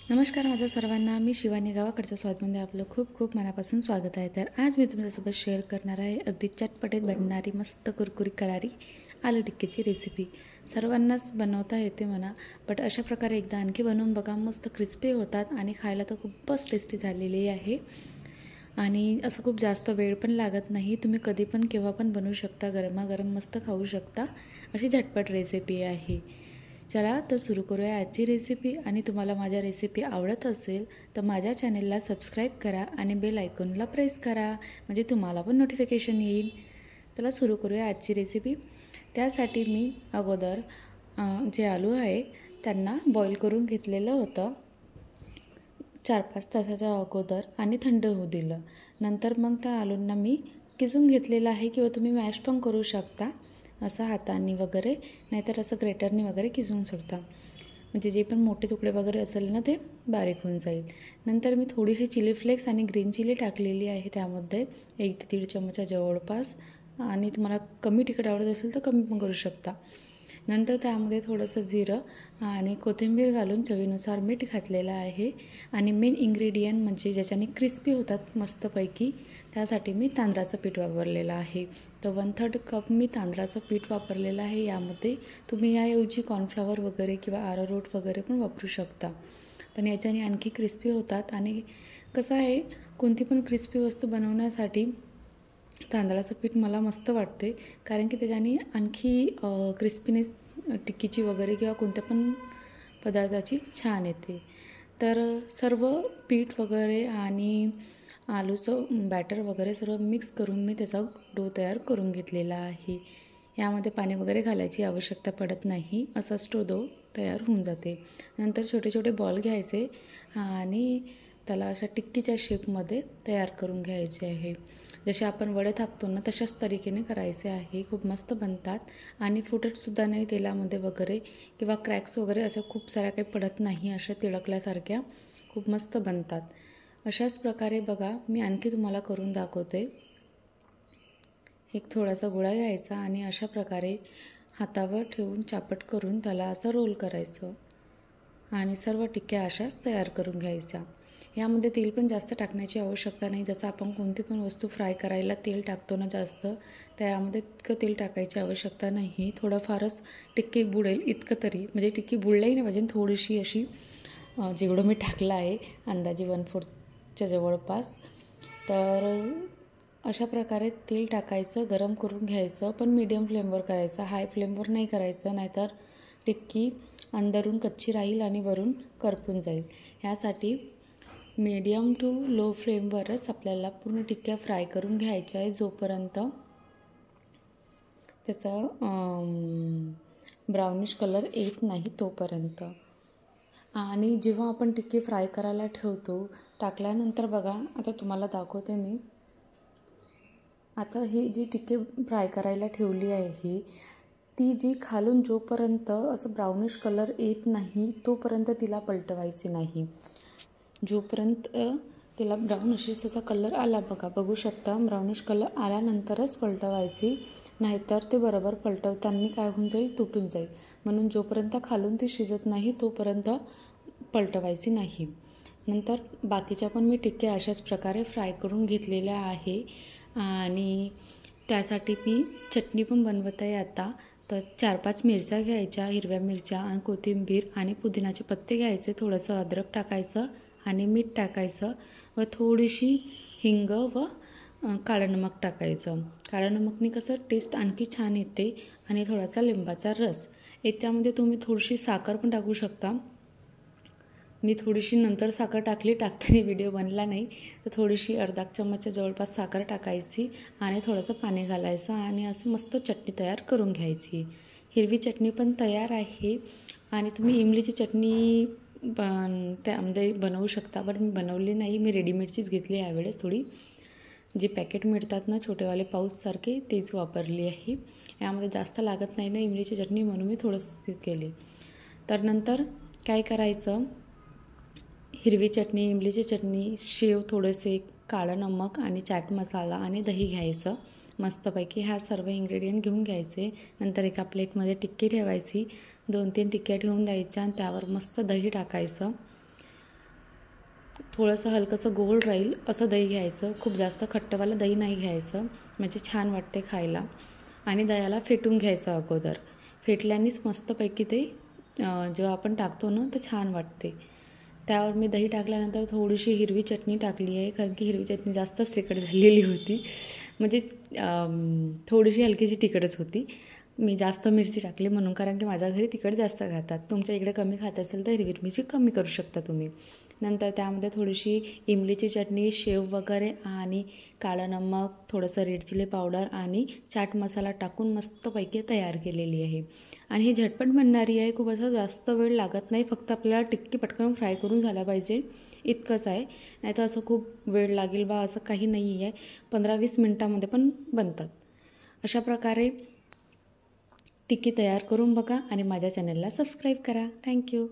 नमस्कार माझ्या सर्वांना, मी शिवानी गावाकडच्या स्वादमध्ये आपलं खूप खूप मनापासून स्वागत आहे. तर आज मी तुमच्यासोबत शेअर करणार आहे अगदी चटपटीत बनणारी मस्त कुरकुरीत करारी आलू टिक्कीची रेसिपी. सर्वांनाच बनवता येते म्हणा, बट अशा प्रकारे एकदा आणखी बनवून बघा. मस्त क्रिस्पी होतात आणि खायला तर खूपच टेस्टी झालेली आहे आणि असं खूप जास्त वेळ पण लागत नाही. तुम्ही कधी पण केव्हा पण बनवू शकता, गरमागरम मस्त खाऊ शकता. अशी झटपट रेसिपी आहे. चला तर सुरू करूया आजची रेसिपी. आणि तुम्हाला माझ्या रेसिपी आवडत असेल तर माझ्या चॅनेलला सबस्क्राईब करा आणि बेल आयकॉनला प्रेस करा, म्हणजे तुम्हाला पण नोटिफिकेशन येईल. चला सुरू करूया आजची रेसिपी. त्यासाठी मी अगोदर जे आलू आहे त्यांना बॉईल करून घेतलेलं होतं 4-5 तासाच्या अगोदर आणि थंड होऊ दिलं. नंतर मग त्या आलूंना मी किसून घेतलेलं आहे, किंवा तुम्ही मॅश पण करू शकता असं हाताने वगैरे, नाहीतर असं ग्रेटरने वगैरे किसून शकता. म्हणजे जे पण मोठे तुकडे वगैरे असेल ना ते बारीक होऊन जाईल. नंतर मी थोडीशी चिली फ्लेक्स आणि ग्रीन चिली टाकलेली आहे त्यामध्ये, 1 ते 1.5 चमचा जवळपास. आणि तुम्हाला कमी तिखट आवडत असेल तर कमी पण करू शकता. नंतर त्यामध्ये थोडंसं जिरं आणि कोथिंबीर घालून चवीनुसार मीठ घातलेलं आहे. आणि मेन इन्ग्रेडियंट म्हणजे ज्याच्याने क्रिस्पी होतात मस्तपैकी, त्यासाठी मी तांदळाचं पीठ वापरलेलं आहे. तर 1/3 कप मी तांदळाचं पीठ वापरलेलं आहे. यामध्ये तुम्ही याऐवजी कॉर्नफ्लॉवर वगैरे किंवा अरारोट वगैरे पण वापरू शकता, पण याच्याने आणखी क्रिस्पी होतात. आणि कसं आहे, कोणती पण क्रिस्पी वस्तू बनवण्यासाठी तांदळाचं पीठ मला मस्त वाटते, कारण की त्याच्याने आणखी क्रिस्पीनेस टिक्कीची वगैरे किंवा कोणत्या पण पदार्थाची छान येते. तर सर्व पीठ वगैरे आणि आलूचं बॅटर वगैरे सर्व मिक्स करून मी त्याचा डो तयार करून घेतलेला आहे. यामध्ये पाणी वगैरे घालायची आवश्यकता पडत नाही, असाच तो डो तयार होऊन जाते. नंतर छोटे छोटे बॉल घ्यायचे आणि त्याला अशा टिक्कीच्या शेपमध्ये तयार करून घ्यायचे आहे. जसे आपण वडे थापतो ना, तशाच तरीकेने करायचे आहे. खूप मस्त बनतात आणि फुटतसुद्धा नाही तेलामध्ये वगैरे, किंवा क्रॅक्स वगैरे असं खूप साऱ्या काही पडत नाही. अशा तिळकल्यासारख्या खूप मस्त बनतात. अशाच प्रकारे बघा, मी आणखी तुम्हाला करून दाखवते. एक थोडासा गोळा घ्यायचा आणि अशा प्रकारे हातावर ठेवून चापट करून त्याला असं रोल करायचं आणि सर्व टिक्क्या अशाच तयार करून घ्यायच्या. यामध्ये तेल पण जास्त टाकण्याची आवश्यकता नाही. जसं आपण कोणती पण वस्तू फ्राय करायला तेल टाकतो ना जास्त, त्यामध्ये इतकं तेल टाकायची आवश्यकता नाही. थोडंफारच टिक्की बुडेल इतकं तरी, म्हणजे टिक्की बुडलंही नाही पाहिजे, थोडीशी अशी जेवढं मी टाकलं आहे अंदाजे 1/4च्या जवळपास. तर अशा प्रकारे तेल टाकायचं, गरम करून घ्यायचं, पण मीडियम फ्लेमवर करायचं, हाय फ्लेमवर नाही करायचं, नाहीतर टिक्की अंदरून कच्ची राहील आणि वरून करपून जाईल. ह्यासाठी मीडियम टू लो फ्लेमवरच आपल्याला पूर्ण टिक्क्या फ्राय करून घ्यायच्या आहे, जोपर्यंत त्याचा ब्राउनिश कलर येत नाही तोपर्यंत. आणि जेव्हा आपण टिक्की फ्राय करायला ठेवतो, टाकल्यानंतर बघा, आता तुम्हाला दाखवते मी. आता ही जी टिक्की फ्राय करायला ठेवली आहे ती जी खालून जोपर्यंत असं ब्राउनिश कलर येत नाही तोपर्यंत तिला पलटवायचे नाही. जोपर्यंत तिला ब्राऊन अशी तसा कलर आला, बघू शकता, ब्राउनिश कलर आल्यानंतरच पलटवायची, नाहीतर ते बरोबर पलटवताना काय होऊन जाईल, तुटून जाईल. म्हणून जोपर्यंत खालून ती शिजत नाही तोपर्यंत पलटवायची नाही. नंतर बाकीच्या पण मी टिक्क्या अशाच प्रकारे फ्राय करून घेतलेल्या आहे. आणि त्यासाठी मी चटणी पण बनवत आहे आता. तर 4-5 मिरच्या घ्यायच्या, हिरव्या मिरच्या, आणि कोथिंबीर आणि पुदिनाचे पत्ते घ्यायचे, थोडंसं अद्रक टाकायचं आणि मीठ टाकायचं, व थोडीशी हिंग व काळं नमक टाकायचं. काळं नमकने कसं टेस्ट आणखी छान येते. आणि थोडासा लिंबाचा रस. याच्यामध्ये तुम्ही थोडीशी साखर पण टाकू शकता. मी थोडीशी नंतर साखर टाकताना व्हिडिओ बनला नाही, तर थोडीशी अर्धा चमचच्या जवळपास साखर टाकायची आणि थोडंसं पाणी घालायचं आणि असं मस्त चटणी तयार करून घ्यायची. हिरवी चटणी पण तयार आहे. आणि तुम्ही इमलीची चटणी त्यामध्ये बनवू शकता, पण मी बनवली नाही. मी रेडीमेडचीच घेतली यावेळेस, थोडी जे पॅकेट मिळतात ना छोटेवाले पाऊचसारखे, तेच वापरली आहे. यामध्ये जास्त लागत नाही ना इमलीची चटणी, म्हणून मी थोडंसं केली. तर नंतर काय करायचं, हिरवी चटणी, इमलीची चटणी, शेव, थोडेसे काळं नमक आणि चाट मसाला आणि दही घ्यायचं मस्तपैकी. ह्या सर्व इन्ग्रेडियंट घेऊन घ्यायचे. नंतर एका प्लेटमध्ये टिक्की ठेवायची, 2-3 टिक्क्या ठेवून द्यायच्या आणि त्यावर मस्त दही टाकायचं. थोडंसं हलकंसं गोल राहील असं दही घ्यायचं. खूप जास्त खट्टवालं दही नाही घ्यायचं, म्हणजे छान वाटते खायला. आणि दह्याला फेटून घ्यायचं अगोदर. फेटल्यानेच मस्तपैकी ते जेव्हा आपण टाकतो ना तर छान वाटते. त्यावर मी दही टाकल्यानंतर थोडीशी हिरवी चटणी टाकली आहे, कारण की हिरवी चटणी जास्तच तिखट झालेली होती. म्हणजे थोडीशी हलकीशी तिखटच होती. मी जास्त मिरची टाकली म्हणून, कारण की माझ्या घरी तिखट जास्त खातात. तुमच्या इकडे कमी खात असेल तर हिरवी मिरची कमी करू शकता तुम्ही. नंतर त्यामध्ये थोडीशी इमलीची चटणी, शेव वगैरे आणि काळं नमक, थोडंसं रेड चिली पावडर आणि चाट मसाला टाकून मस्तपैकी तयार केलेली आहे. आणि ही झटपट बनणारी आहे, खूप असं जास्त वेळ लागत नाही. फक्त आपल्याला टिक्की पटकन फ्राय करून झाल्या पाहिजे इतकंच आहे. नाहीतर असं खूप वेळ लागेल बा असं काही नाही आहे. 15-20 मिनटामध्ये पण बनतात. अशा प्रकारे टिक्की तयार करून बघा आणि माझ्या चॅनलला सबस्क्राईब करा. थँक्यू.